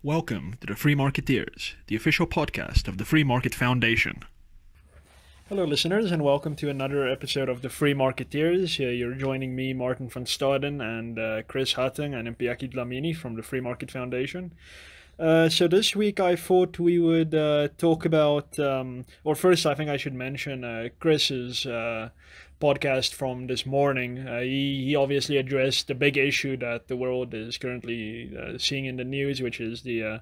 Welcome to the Free Marketeers, the official podcast of the Free Market Foundation. Hello listeners, and welcome to another episode of the Free Marketeers. You're joining me, Martin van Staden, and Chris Hattingh and Mpiyakhe Dhlamini from the Free Market Foundation. So this week I thought we would talk about, or first I think I should mention Chris's podcast from this morning. He obviously addressed the big issue that the world is currently seeing in the news, which is the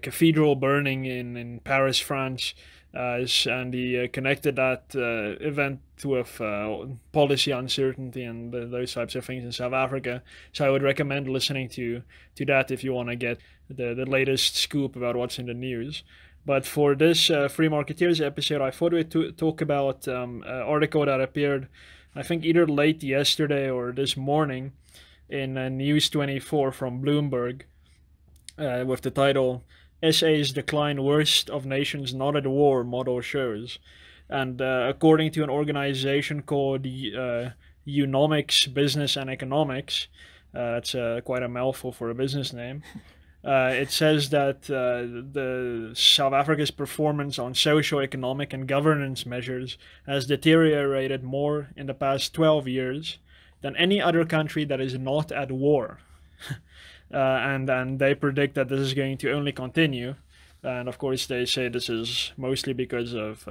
cathedral burning in Paris, France, and he connected that event with policy uncertainty and those types of things in South Africa. So I would recommend listening to that if you want to get the latest scoop about what's in the news. But for this Free Marketeers episode, I thought we'd talk about an article that appeared, I think, either late yesterday or this morning in News 24 from Bloomberg with the title, SA's Decline Worst of Nations Not at War Model Shows. And according to an organization called Eunomics Business and Economics, that's quite a mouthful for a business name, it says that the South Africa's performance on social, economic, and governance measures has deteriorated more in the past 12 years than any other country that is not at war. And they predict that this is going to only continue. And of course, they say this is mostly because of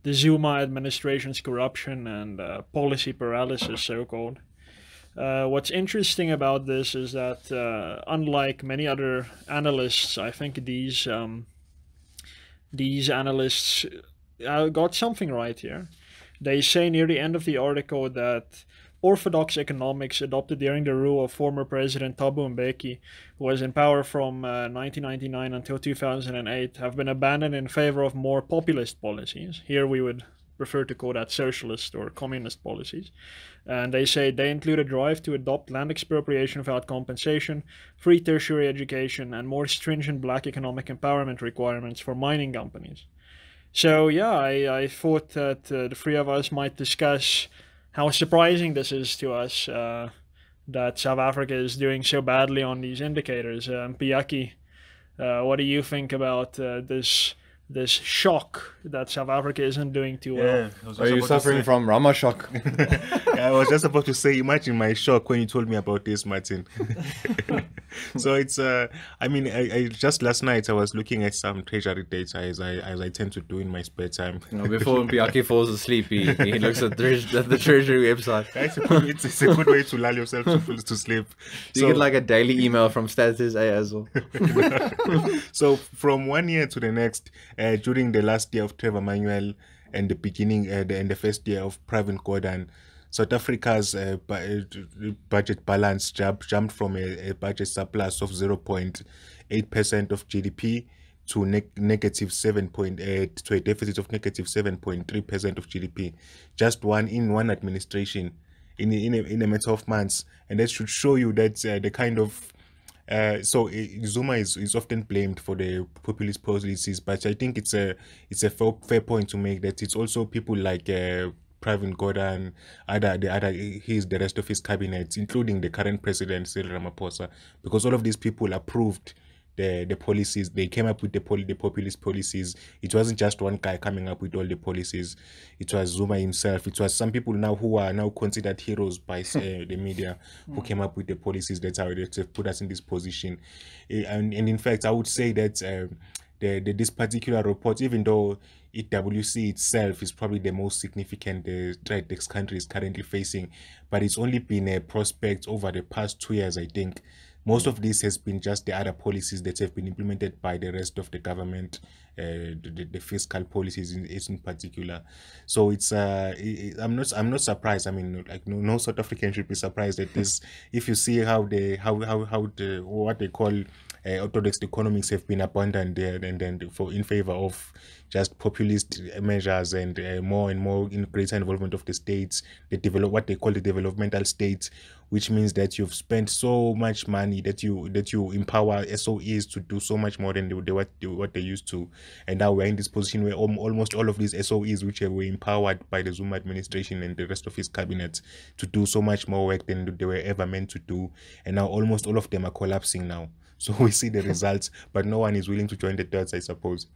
the Zuma administration's corruption and policy paralysis, so-called. What's interesting about this is that unlike many other analysts, I think these analysts got something right here. They say near the end of the article that orthodox economics adopted during the rule of former President Thabo Mbeki, who was in power from 1999 until 2008, have been abandoned in favor of more populist policies. Here we would prefer to call that socialist or communist policies. And they say they include a drive to adopt land expropriation without compensation, free tertiary education, and more stringent black economic empowerment requirements for mining companies. So yeah, I thought that the three of us might discuss how surprising this is to us, that South Africa is doing so badly on these indicators. Mpiyakhe, what do you think about this shock that South Africa isn't doing too well? Are you suffering from Rama shock? I was just about to say, imagine my shock when you told me about this, Martin. So it's, I just last night I was looking at some treasury data as I tend to do in my spare time. Before Mpiyakhe falls asleep, he looks at the treasury website. It's a good way to lull yourself to sleep. You get like a daily email from Status as well. So from 1 year to the next, during the last year of Trevor Manuel and the beginning and the first year of Pravin Gordhan, South Africa's budget balance jumped from a budget surplus of 0.8% of GDP to negative 7.8 to a deficit of negative 7.3% of GDP, just in one administration in a matter of months. And that should show you that the kind of Zuma is often blamed for the populist policies, but I think it's a fair point to make that it's also people like Pravin Gordhan, the rest of his cabinet, including the current president Cyril Ramaphosa, because all of these people approved the policies. They came up with the populist policies. It wasn't just one guy coming up with all the policies. It was Zuma himself. It was some people now who are now considered heroes by the media who came up with the policies that have put us in this position. And in fact, I would say that this particular report, even though EWC itself is probably the most significant threat this country is currently facing, but it's only been a prospect over the past 2 years, I think. Most of this has been just the other policies that have been implemented by the rest of the government, the fiscal policies in particular. So it's I'm not surprised. I mean, like no South African should be surprised at this. If you see what they call orthodox economics have been abandoned there, and then in favor of just populist measures and more and more greater involvement of the states, what they call the developmental states, which means that you've spent so much money that you empower SOEs to do so much more than what they used to, and now we're in this position where almost all of these SOEs, which were empowered by the Zuma administration and the rest of his cabinet to do so much more work than they were ever meant to do, and now almost all of them are collapsing now. So we see the results, but no one is willing to join the dots, I suppose.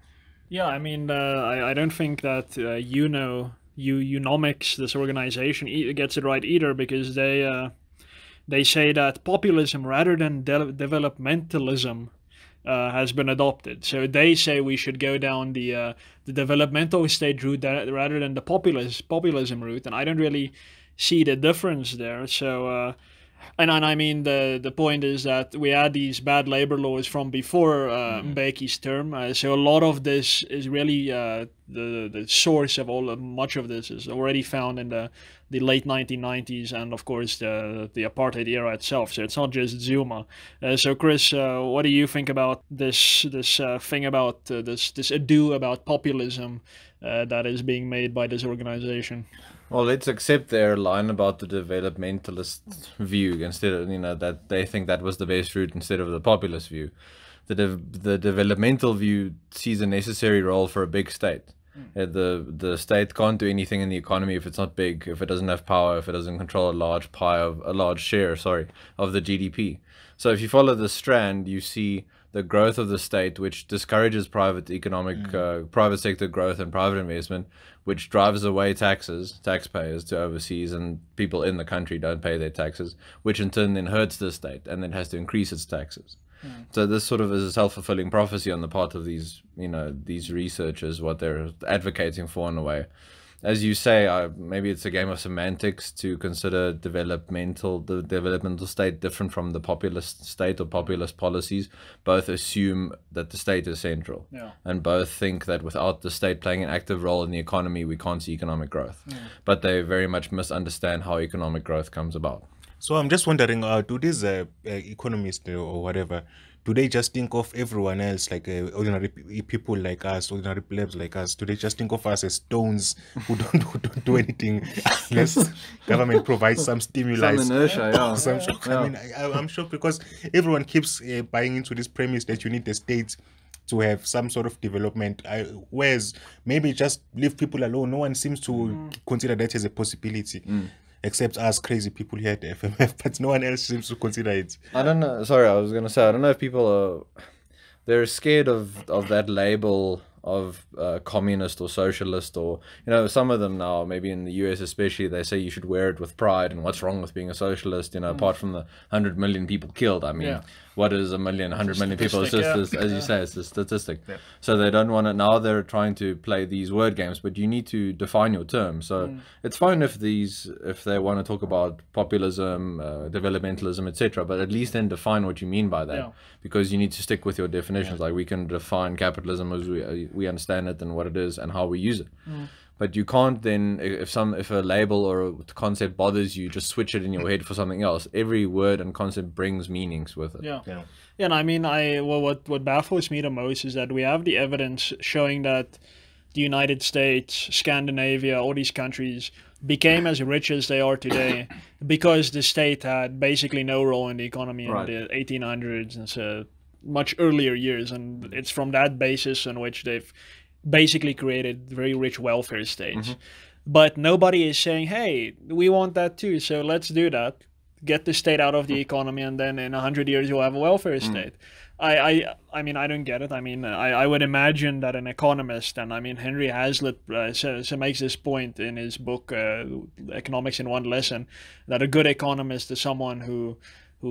Yeah, I mean, I don't think that Unomics, this organization, gets it right either, because they say that populism rather than developmentalism has been adopted. So they say we should go down the developmental state route rather than the populism route, and I don't really see the difference there. So and I mean, the point is that we had these bad labor laws from before Mbekhe's term. So a lot of this is really the source of much of this is already found in the late 1990s, and of course the apartheid era itself. So it's not just Zuma. So Chris, what do you think about this thing about this ado about populism that is being made by this organization? Well, let's accept their line about the developmentalist view instead of, that they think that was the best route instead of the populist view. The developmental view sees a necessary role for a big state. The state can't do anything in the economy if it's not big, if it doesn't have power, if it doesn't control a large share of the GDP. So if you follow the strand, you see the growth of the state, which discourages private sector growth and private investment, which drives away taxpayers to overseas, and people in the country don't pay their taxes, which in turn then hurts the state and then has to increase its taxes. So this sort of is a self-fulfilling prophecy on the part of these researchers, what they're advocating for in a way. As you say, maybe it's a game of semantics to consider the developmental state different from the populist state or populist policies. Both assume that the state is central, and both think that without the state playing an active role in the economy, we can't see economic growth. But they very much misunderstand how economic growth comes about. So I'm just wondering, do these economists or whatever, do they just think of everyone else, like ordinary people like us, ordinary plebs like us? Do they just think of us as stones who don't do anything unless government provides some stimulus? Some inertia, yeah. I mean, I'm shocked because everyone keeps buying into this premise that you need the state to have some sort of development, whereas maybe just leave people alone. No one seems to consider that as a possibility. Except us crazy people here at the FMF, but no one else seems to consider it. I don't know. Sorry, I was going to say, I don't know if people they're scared of that label of communist or socialist, or, some of them now, maybe in the US especially, they say you should wear it with pride, and what's wrong with being a socialist, apart from the 100 million people killed. I mean, what is 100 million people? It's just, as you say, it's a statistic. So they don't want it. Now they're trying to play these word games, but you need to define your term. So it's fine if they want to talk about populism, developmentalism, etc., but at least then define what you mean by that, because you need to stick with your definitions. Like, we can define capitalism as we understand it and what it is and how we use it. But you can't then, if a label or a concept bothers you, just switch it in your head for something else. Every word and concept brings meanings with it. Yeah, and I mean, what baffles me the most is that we have the evidence showing that the United States, Scandinavia, all these countries became as rich as they are today because the state had basically no role in the economy in the 1800s and so much earlier years, and it's from that basis on which they've basically created very rich welfare states. But nobody is saying, hey, we want that too, so let's do that, get the state out of the economy, and then in 100 years you'll have a welfare state. I mean, I don't get it. I mean, I would imagine that an economist, and I mean, Henry Hazlitt so makes this point in his book, Economics in One Lesson, that a good economist is someone who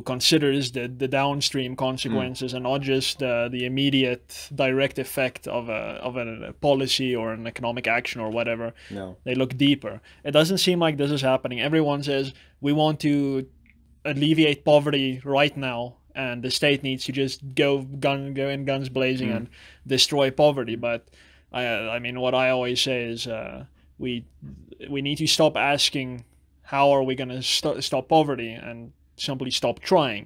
considers the downstream consequences and not just the immediate direct effect of a policy or an economic action or whatever. They look deeper. It doesn't seem like this is happening. Everyone says we want to alleviate poverty right now, and the state needs to just go in guns blazing and destroy poverty. But I mean, what I always say is we need to stop asking how are we going to stop poverty, and simply stop trying.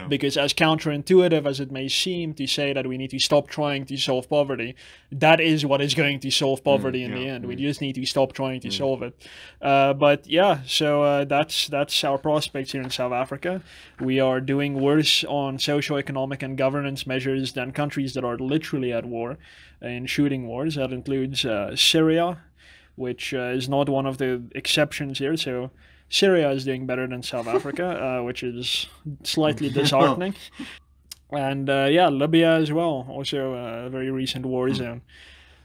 Because as counterintuitive as it may seem to say that we need to stop trying to solve poverty, that is what is going to solve poverty in the end. We just need to stop trying to solve it. But yeah, so that's our prospects here in South Africa. We are doing worse on socioeconomic and governance measures than countries that are literally at war, in shooting wars. That includes Syria, which is not one of the exceptions here. So Syria is doing better than South Africa, which is slightly disheartening. And yeah, Libya as well, also a very recent war zone.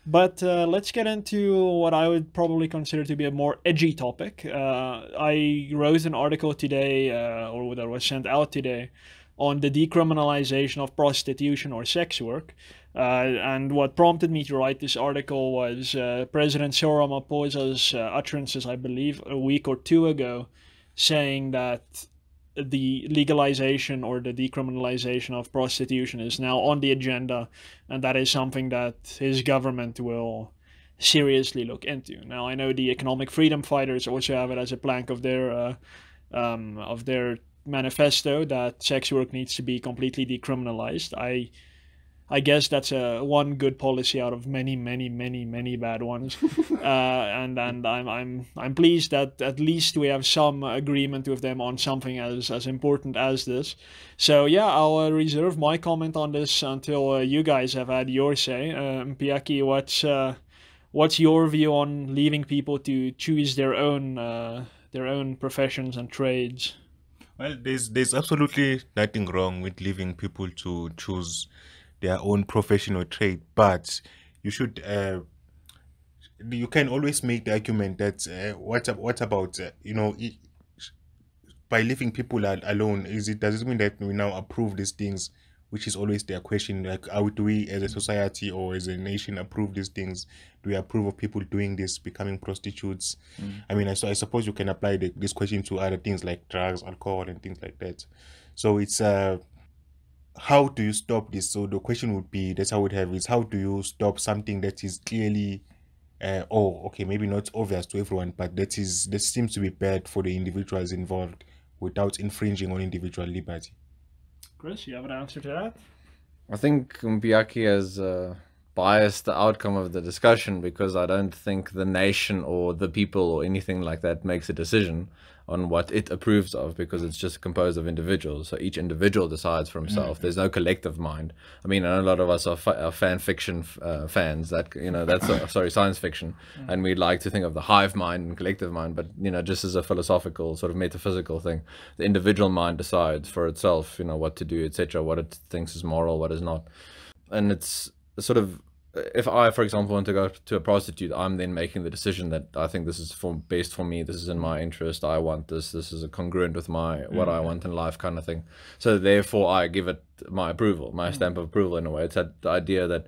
But let's get into what I would probably consider to be a more edgy topic. I wrote an article today, or that was sent out today, on the decriminalization of prostitution or sex work. And what prompted me to write this article was President Cyril Ramaphosa's utterances, I believe, a week or two ago, saying that the legalization or the decriminalization of prostitution is now on the agenda, and that is something that his government will seriously look into. Now, I know the economic freedom fighters also have it as a plank of their manifesto that sex work needs to be completely decriminalized. I guess that's one good policy out of many bad ones, and I'm pleased that at least we have some agreement with them on something as important as this. So yeah, I'll reserve my comment on this until you guys have had your say. Mpiyakhe, what's your view on leaving people to choose their own professions and trades? Well, there's absolutely nothing wrong with leaving people to choose their own professional trade, but you should you can always make the argument that what about by leaving people alone, does it mean that we now approve these things, which is always their question, like do we as a society or as a nation approve these things? Do we approve of people doing this, becoming prostitutes? I mean, I suppose you can apply this question to other things like drugs, alcohol, and things like that. So it's how do you stop this? So the question would be, that's how I would have, is how do you stop something that is clearly maybe not obvious to everyone, but that seems to be bad for the individuals involved without infringing on individual liberty? Chris, you have an answer to that? I think Mpiyakhe has biased the outcome of the discussion, because I don't think the nation or the people or anything like that makes a decision on what it approves of, because it's just composed of individuals. So each individual decides for himself. There's no collective mind. I mean, I know a lot of us are fan fiction fans, that, that's science fiction, and we like to think of the hive mind and collective mind, but just as a philosophical sort of metaphysical thing, the individual mind decides for itself, what to do, etc., what it thinks is moral, what is not. And it's sort of, if I, for example, want to go to a prostitute, I'm then making the decision that I think this is best for me, this is in my interest, I want this is congruent with what I want in life, kind of thing. So therefore I give it my approval, my stamp of approval, in a way. It's that the idea that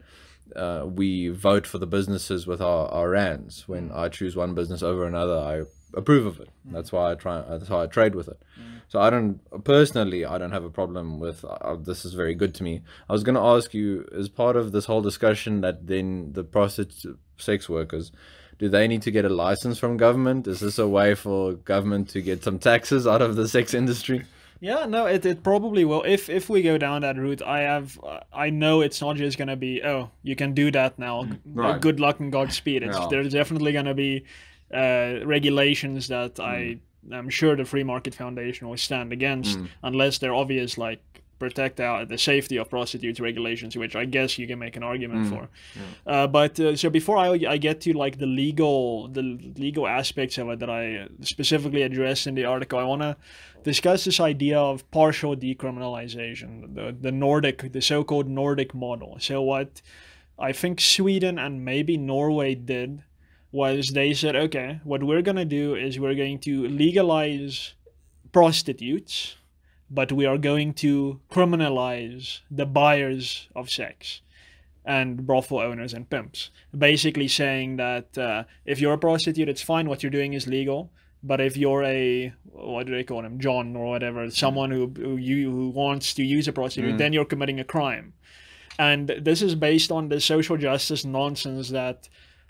we vote for the businesses with our rands. When I choose one business over another, I approve of it. That's why that's how I trade with it. So I don't have a problem with this is very good to me. I was going to ask you, as part of this whole discussion, that then the prostitute sex workers, do they need to get a license from government? Is this a way for government to get some taxes out of the sex industry? Yeah, no, it probably will. If we go down that route, I know it's not just gonna be, oh, you can do that now. Right. Good luck and Godspeed. There's definitely gonna be regulations that I'm sure the Free Market Foundation will stand against, unless they're obvious, like protect the safety of prostitutes regulations, which I guess you can make an argument for. But so before I get to like the legal aspects of it that I specifically addressed in the article, I want to discuss this idea of partial decriminalization, the so-called Nordic model. So what I think Sweden and maybe Norway did was they said, okay, what we're going to do is we're going to legalize prostitutes, but we are going to criminalize the buyers of sex and brothel owners and pimps. Basically saying that if you're a prostitute, it's fine, what you're doing is legal. But if you're what do they call him, John or whatever, someone who wants to use a prostitute, then you're committing a crime. And this is based on the social justice nonsense that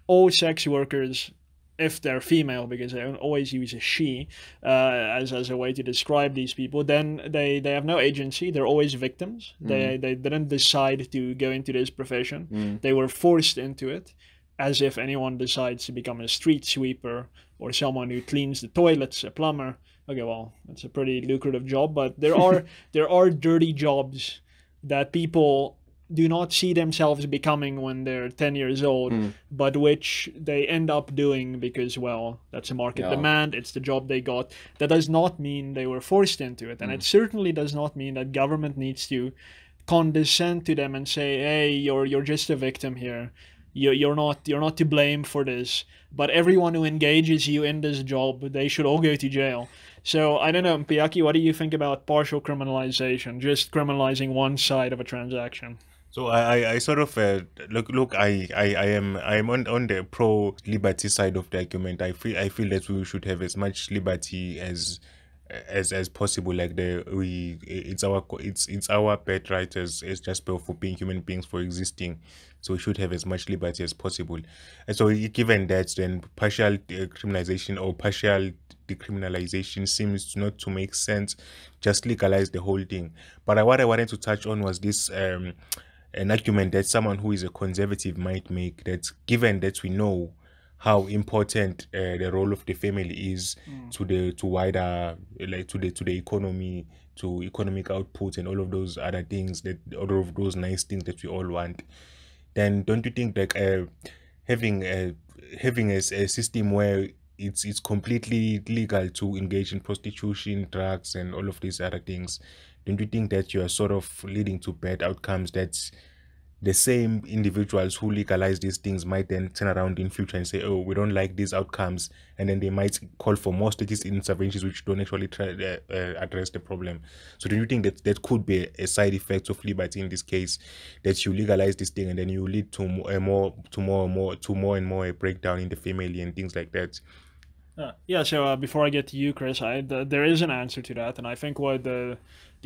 all sex workers, if they're female, because they always use a she as a way to describe these people, then they have no agency. They're always victims. They didn't decide to go into this profession. They were forced into it, as if anyone decides to become a street sweeper or someone who cleans the toilets, a plumber. Okay, well, that's a pretty lucrative job, but there are dirty jobs that people do not see themselves becoming when they're 10 years old, but which they end up doing because, well, that's a market demand, it's the job they got. That does not mean they were forced into it, and it certainly does not mean that government needs to condescend to them and say, hey, you're just a victim here. You're not to blame for this. But everyone who engages you in this job, they should all go to jail. So I don't know, Mpiyakhe, what do you think about partial criminalization, just criminalizing one side of a transaction? So I sort of look I am on the pro liberty side of the argument. I feel that we should have as much liberty as possible. Like it's our birthright as just for being human beings, for existing. So we should have as much liberty as possible. And so given that, then partial criminalization or partial decriminalization seems not to make sense. Just legalize the whole thing. But what I wanted to touch on was this an argument that someone who is a conservative might make, that given that we know how important the role of the family is to wider, like to the economy, to economic output and all of those other things, that all of those nice things that we all want, then don't you think like having a system where it's completely legal to engage in prostitution, drugs, and all of these other things, don't you think that you are sort of leading to bad outcomes? That's the same individuals who legalize these things might then turn around in future and say, oh, we don't like these outcomes, and then they might call for more statist interventions which don't actually try address the problem. So do you think that could be a side effect of liberty in this case, that you legalize this thing and then you lead to more and more a breakdown in the family and things like that? Yeah, so before I get to you, Chris, there is an answer to that, and I think what the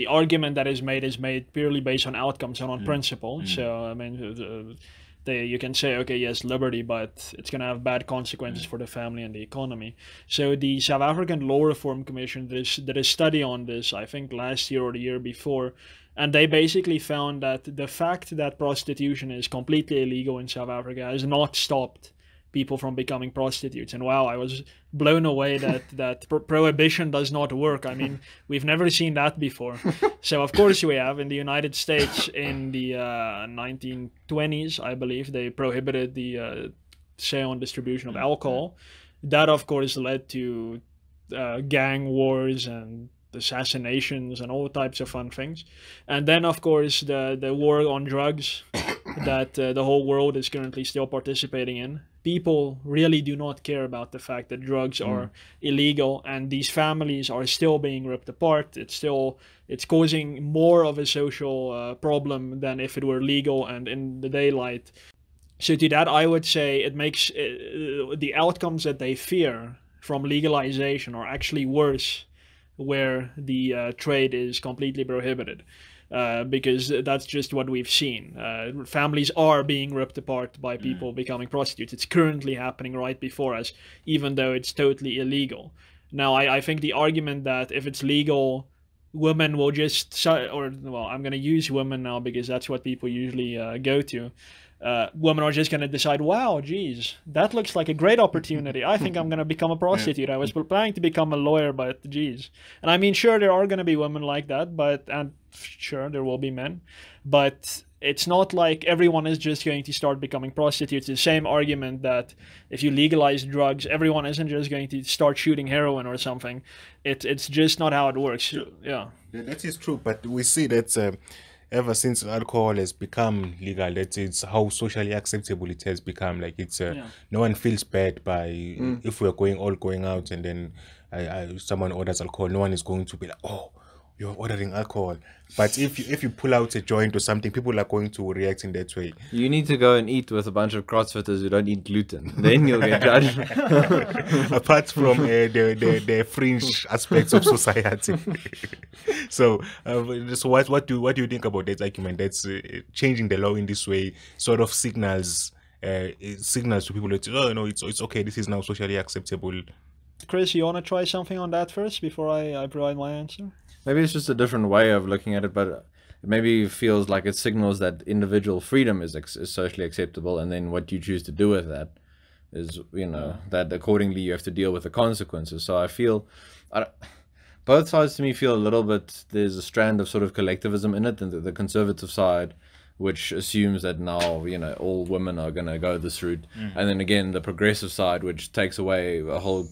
argument that is made purely based on outcomes and on principle. So I mean, you can say, okay, yes, liberty, but it's going to have bad consequences for the family and the economy. So the South African Law Reform Commission did a study on this, I think last year or the year before, and they basically found that the fact that prostitution is completely illegal in South Africa has not stopped people from becoming prostitutes. And wow, I was blown away that prohibition does not work. I mean, we've never seen that before. So of course we have. In the United States in the 1920s, I believe, they prohibited the sale and distribution of alcohol. That of course led to gang wars and assassinations and all types of fun things. And then of course the war on drugs that the whole world is currently still participating in. People really do not care about the fact that drugs are illegal, and these families are still being ripped apart. It's causing more of a social problem than if it were legal and in the daylight. So to that, I would say it makes the outcomes that they fear from legalization are actually worse where the trade is completely prohibited. Because that's just what we've seen. Families are being ripped apart by people becoming prostitutes. It's currently happening right before us, even though it's totally illegal. Now, I think the argument that if it's legal, women will just, I'm going to use women now because that's what people usually go to. Women are just going to decide, wow, geez, that looks like a great opportunity. I think I'm going to become a prostitute. I was planning to become a lawyer, but geez. And I mean, sure, there are going to be women like that, and sure, there will be men. But it's not like everyone is just going to start becoming prostitutes. The same argument that if you legalize drugs, everyone isn't just going to start shooting heroin or something. It's just not how it works. Yeah. That is true, but we see that ever since alcohol has become legal, it's how socially acceptable it has become. Like no one feels bad by if we're going out and then someone orders alcohol, no one is going to be like, oh, you're ordering alcohol. But if you pull out a joint or something, people are going to react in that way. You need to go and eat with a bunch of CrossFitters who don't eat gluten. Then you'll get judged. Apart from the fringe aspects of society. So what do you think about that argument? That's changing the law in this way sort of signals to people that, oh no, it's okay. This is now socially acceptable. Chris, you want to try something on that first before I provide my answer? Maybe it's just a different way of looking at it, but it maybe feels like it signals that individual freedom is socially acceptable, and then what you choose to do with that is, that accordingly you have to deal with the consequences. So I feel, both sides to me feel a little bit, there's a strand of sort of collectivism in it, and the conservative side, which assumes that now, all women are going to go this route. And then again, the progressive side, which takes away a whole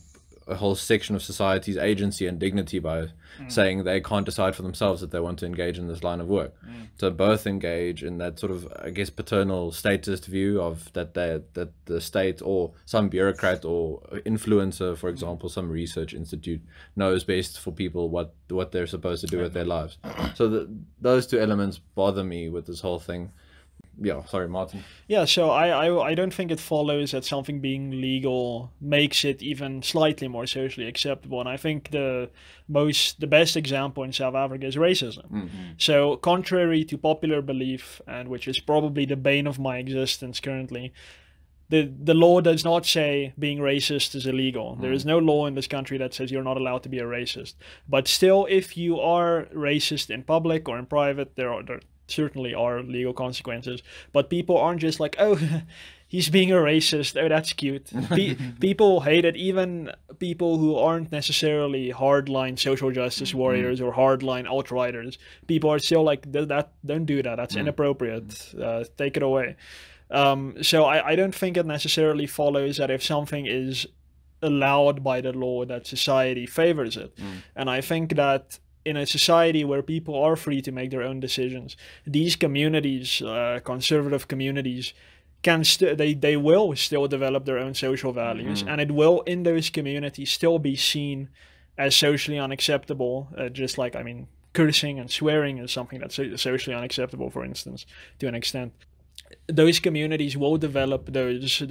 a whole section of society's agency and dignity by saying they can't decide for themselves that they want to engage in this line of work. So both engage in that sort of, I guess, paternal statist view of that the state or some bureaucrat or influencer, for example, some research institute knows best for people what they're supposed to do with their lives. So those two elements bother me with this whole thing. Yeah, sorry, Martin. Yeah, so I don't think it follows that something being legal makes it even slightly more socially acceptable. And I think the best example in South Africa is racism. So contrary to popular belief, and which is probably the bane of my existence currently, the law does not say being racist is illegal. There is no law in this country that says you're not allowed to be a racist. But still, if you are racist in public or in private, there certainly are legal consequences. But people aren't just like, oh, he's being a racist, oh, that's cute. People hate it. Even people who aren't necessarily hardline social justice warriors or hardline alt-righters, people are still like, don't do that, that's inappropriate, take it away. So I don't think it necessarily follows that if something is allowed by the law that society favors it. And I think that in a society where people are free to make their own decisions, these communities, conservative communities, they will still develop their own social values, and it will in those communities still be seen as socially unacceptable. Just like, I mean, cursing and swearing is something that's socially unacceptable, for instance, to an extent. Those communities will develop those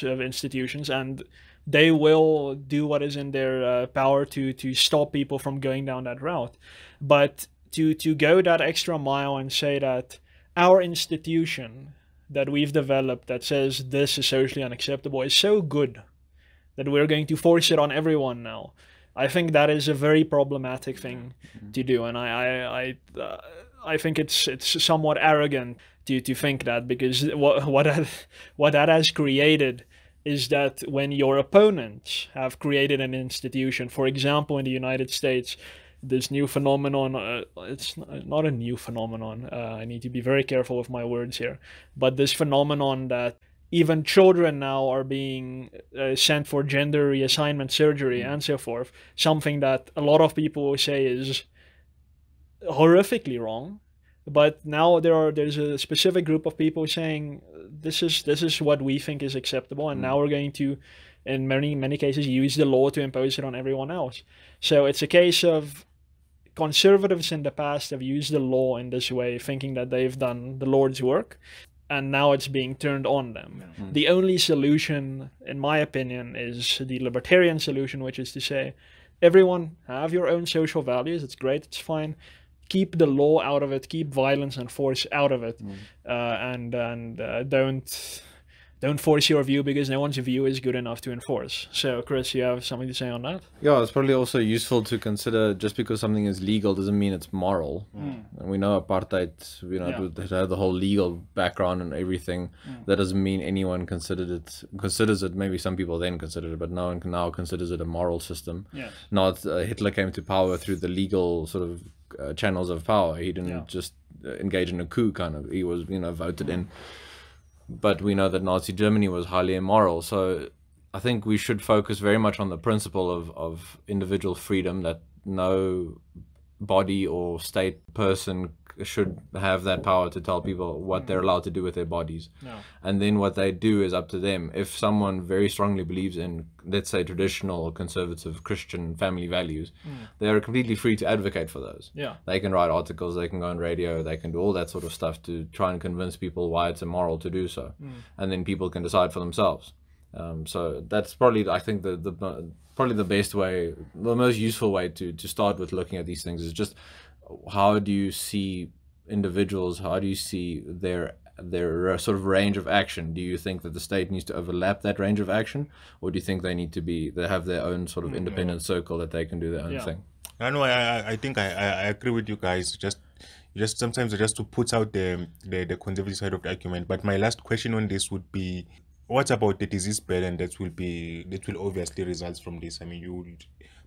institutions, and they will do what is in their power to stop people from going down that route. But to go that extra mile and say that our institution that we've developed that says this is socially unacceptable is so good that we're going to force it on everyone now, I think that is a very problematic thing to do. And I think it's somewhat arrogant to think that, because what that has created is that when your opponents have created an institution, for example, in the United States, this new phenomenon, it's not a new phenomenon, I need to be very careful with my words here, but this phenomenon that even children now are being sent for gender reassignment surgery and so forth, something that a lot of people say is horrifically wrong. But now there's a specific group of people saying this is what we think is acceptable, and now we're going to, in many cases, use the law to impose it on everyone else. So it's a case of conservatives in the past have used the law in this way, thinking that they've done the Lord's work, and now it's being turned on them. The only solution, in my opinion, is the libertarian solution, which is to say, everyone have your own social values. It's great. It's fine. Keep the law out of it, keep violence and force out of it, and don't force your view, because no one's view is good enough to enforce. So, Chris, you have something to say on that? Yeah, it's probably also useful to consider just because something is legal doesn't mean it's moral. And we know apartheid, it had the whole legal background and everything. That doesn't mean anyone considers it. Maybe some people then considered it, but no one now considers it a moral system. Not Hitler came to power through the legal sort of channels of power. He didn't just engage in a coup, kind of. He was, voted in. But we know that Nazi Germany was highly immoral. So I think we should focus very much on the principle of individual freedom, that no body or state person should have that power to tell people what they're allowed to do with their bodies. And then what they do is up to them. If someone very strongly believes in, let's say, traditional or conservative Christian family values, they are completely free to advocate for those. They can write articles, they can go on radio, they can do all that sort of stuff to try and convince people why it's immoral to do so. And then people can decide for themselves. So that's probably, I think, probably the best way, the most useful way to start with looking at these things is just, how do you see individuals, how do you see their sort of range of action? Do you think that the state needs to overlap that range of action, or do you think they have their own sort of independent circle that they can do their own thing? I know. I think I agree with you guys. Just sometimes just to put out the conservative side of the argument. But my last question on this would be, what about the disease burden that will obviously result from this? I mean,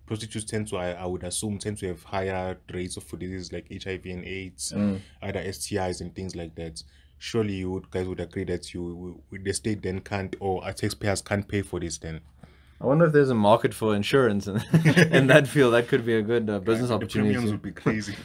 prostitutes tend to, I would assume, tend to have higher rates of diseases like HIV and AIDS, other STIs and things like that. Surely you guys would agree that the state then can't, or taxpayers can't pay for this then? I wonder if there's a market for insurance in, in that field. That could be a good business opportunity. The premiums would be crazy.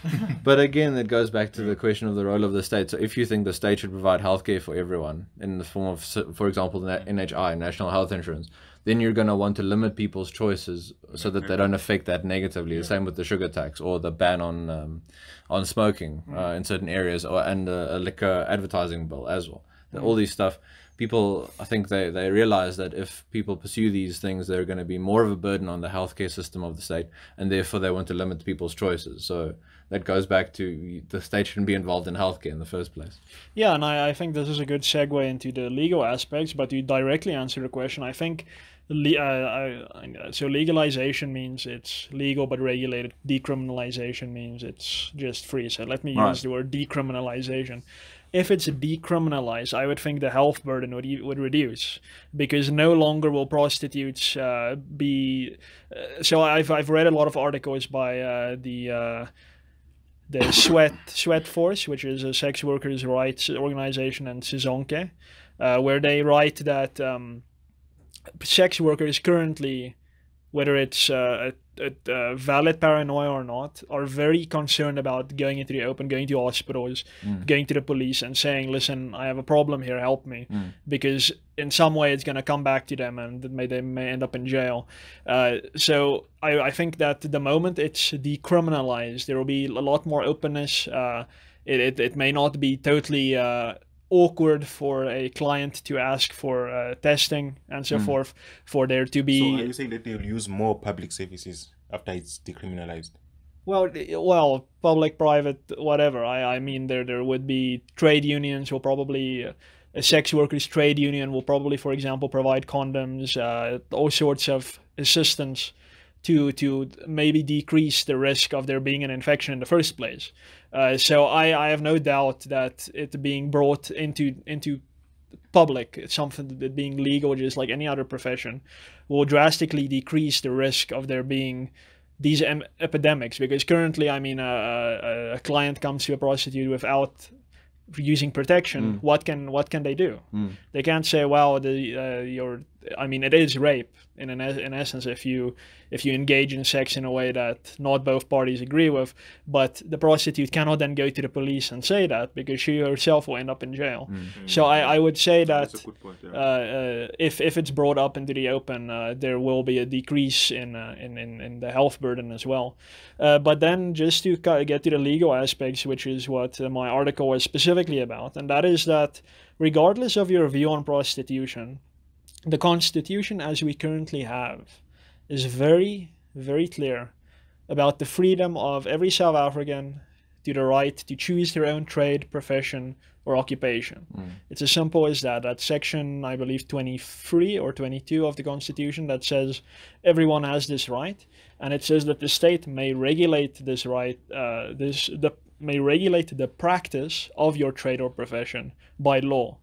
But again, it goes back to the question of the role of the state. So if you think the state should provide healthcare for everyone in the form of, for example, the NHI, National Health Insurance, then you're going to want to limit people's choices so that they don't affect that negatively. The same with the sugar tax or the ban on smoking in certain areas, and a liquor advertising bill as well. All these stuff, people, I think they realize that if people pursue these things, they're going to be more of a burden on the healthcare system of the state, and therefore they want to limit people's choices. So that goes back to the state shouldn't be involved in healthcare in the first place. Yeah, and I think this is a good segue into the legal aspects, but to directly answer the question, I think so legalization means it's legal but regulated. Decriminalisation means it's just free. So let me use the word decriminalisation. If it's decriminalized, I would think the health burden would reduce, because no longer will prostitutes be. So I've read a lot of articles by the Sweat Force, which is a sex workers' rights organization, and Sizonke, where they write that sex workers currently, whether it's a valid paranoia or not, are very concerned about going into the open, going to hospitals, going to the police and saying, listen, I have a problem here, help me. Because in some way it's going to come back to them, and they may end up in jail. So I think that the moment it's decriminalized, there will be a lot more openness. It may not be totally awkward for a client to ask for testing and so forth, for there to be. So are you saying that they'll use more public services after it's decriminalized? Well, public, private, whatever. I mean, there would be trade unions, will probably a sex workers trade union will probably, for example, provide condoms, all sorts of assistance to maybe decrease the risk of there being an infection in the first place. So I have no doubt that it being brought into public, it's something that being legal, just like any other profession, will drastically decrease the risk of there being these epidemics. Because currently, I mean, a client comes to a prostitute without using protection. What can they do? They can't say, well, I mean, it is rape in essence if you engage in sex in a way that not both parties agree with, but the prostitute cannot then go to the police and say that, because she herself will end up in jail. So I would say that That's a good point, yeah. if it's brought up into the open, there will be a decrease in the health burden as well. But then just to get to the legal aspects, which is what my article was specifically about, and that is that regardless of your view on prostitution, the Constitution as we currently have is very, very clear about the freedom of every South African to the right to choose their own trade, profession, or occupation. It's as simple as that. That's section, I believe, 23 or 22 of the Constitution that says everyone has this right, and it says that the state may regulate this right, may regulate the practice of your trade or profession by law.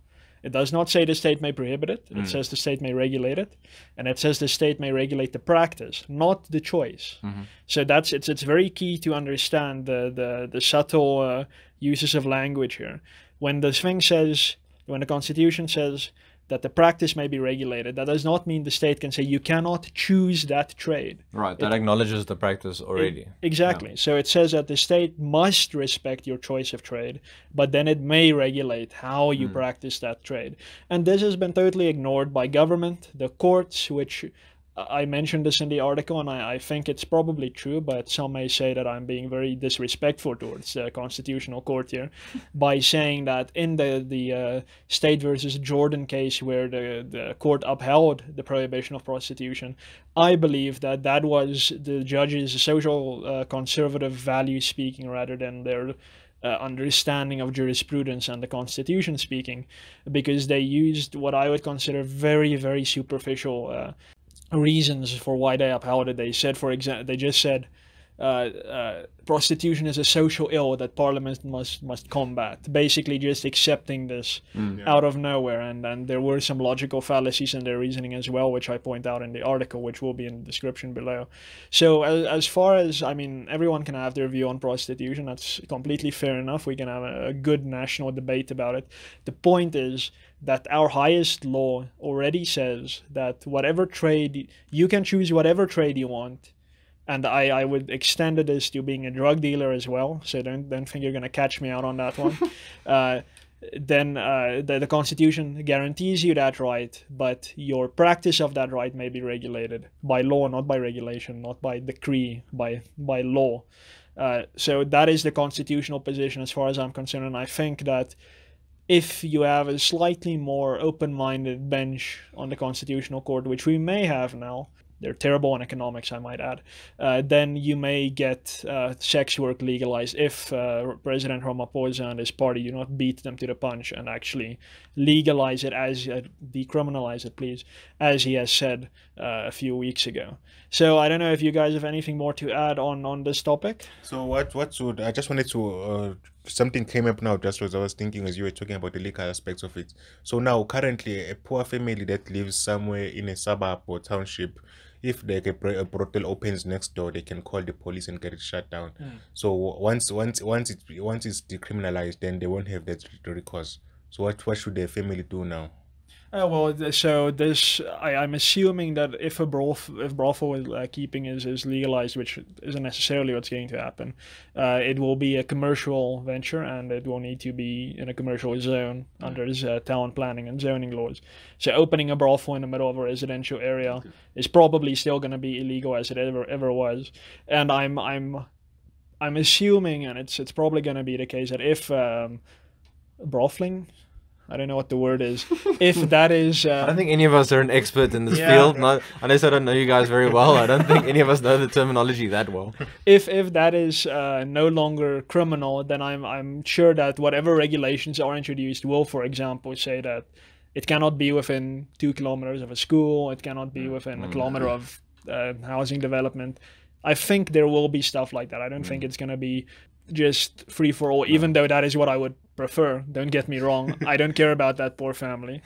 It does not say the state may prohibit it. It says the state may regulate it, and it says the state may regulate the practice, not the choice. So it's very key to understand the subtle uses of language here. When the Constitution says that the practice may be regulated, that does not mean the state can say you cannot choose that trade. Right, that acknowledges the practice already. Exactly. Yeah. So it says that the state must respect your choice of trade, but then it may regulate how you practice that trade. And this has been totally ignored by government, the courts, which I mentioned this in the article, and I think it's probably true, but some may say that I'm being very disrespectful towards the Constitutional Court here by saying that in the State versus Jordan case, where the court upheld the prohibition of prostitution, I believe that was the judge's social conservative values speaking rather than their understanding of jurisprudence and the Constitution speaking, because they used what I would consider very, very superficial reasons for why they upheld it. They said, for example, they just said prostitution is a social ill that Parliament must combat. Basically, just accepting this out of nowhere, and there were some logical fallacies in their reasoning as well, which I point out in the article, which will be in the description below. So, as far as, I mean, everyone can have their view on prostitution. That's completely fair enough. We can have a good national debate about it. The point is that our highest law already says that whatever trade, you can choose whatever trade you want. And I would extend this to being a drug dealer as well, so don't think you're going to catch me out on that one. Then the Constitution guarantees you that right, but your practice of that right may be regulated by law, not by regulation, not by decree, by law. So that is the constitutional position as far as I'm concerned, and I think that if you have a slightly more open-minded bench on the Constitutional Court, which we may have now, they're terrible on economics, I might add, then you may get sex work legalized if President Ramaphosa and his party do not beat them to the punch and actually legalize it, as decriminalize it, please, as he has said a few weeks ago. So I don't know if you guys have anything more to add on this topic. So what should, I just wanted to, something came up now just as I was thinking as you were talking about the legal aspects of it. So now currently a poor family that lives somewhere in a suburb or township, if like a brothel opens next door, they can call the police and get it shut down. So once it's decriminalized, then they won't have that recourse. So what should their family do now? Well, so this, I'm assuming that if brothel keeping is legalized, which isn't necessarily what's going to happen, it will be a commercial venture, and it will need to be in a commercial zone under town planning and zoning laws. So opening a brothel in the middle of a residential area is probably still going to be illegal, as it ever was. And I'm assuming, and it's probably going to be the case, that if brothling, I don't know what the word is. If that is... I don't think any of us are an expert in this field. Unless I don't know you guys very well, I don't think any of us know the terminology that well. If that is no longer criminal, then I'm sure that whatever regulations are introduced will, for example, say that it cannot be within 2 kilometers of a school, it cannot be within a kilometer of housing development. I think there will be stuff like that. I don't think it's going to be just free for all, even though that is what I would prefer. Don't get me wrong. I don't care about that poor family.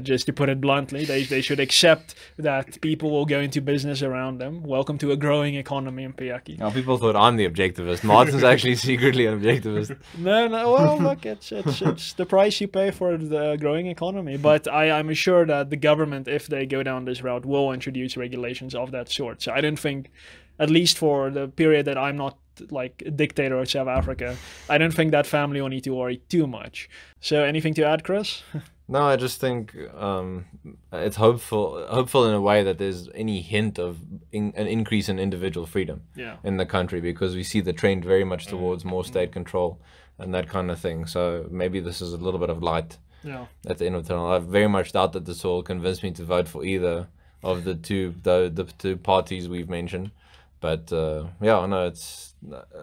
Just to put it bluntly, they should accept that people will go into business around them. Welcome to a growing economy, Mpiyakhe. Now, people thought I'm the objectivist. Martin's actually secretly an objectivist. No, well, look, it's the price you pay for the growing economy. But I'm sure that the government, if they go down this route, will introduce regulations of that sort. So I don't think, at least for the period that I'm not like a dictator of South Africa, I don't think that family will need to worry too much. So anything to add, Chris? No, I just think it's hopeful in a way that there's any hint of an increase in individual freedom in the country, because we see the trend very much towards more state control and that kind of thing. So maybe this is a little bit of light at the end of the tunnel. I very much doubt that this will convince me to vote for either of the two parties we've mentioned. But it's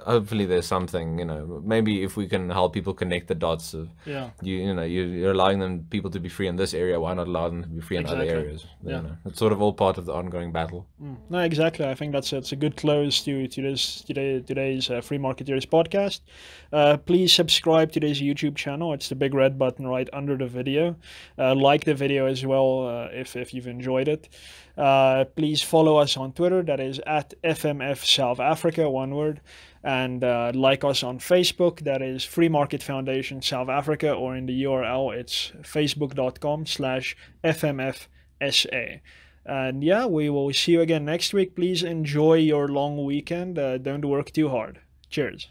hopefully there's something, maybe if we can help people connect the dots of you're allowing people to be free in this area, why not allow them to be free in other areas? It's sort of all part of the ongoing battle. No, exactly. I think that's a good close to today's Free Marketeers podcast. Please subscribe to this YouTube channel. It's the big red button right under the video. Like the video as well if you've enjoyed it. Please follow us on Twitter, that is at FMF South Africa, one word, and like us on Facebook, that is Free Market Foundation South Africa, or in the URL it's facebook.com/FMFSA. And we will see you again next week. Please enjoy your long weekend. Don't work too hard. Cheers.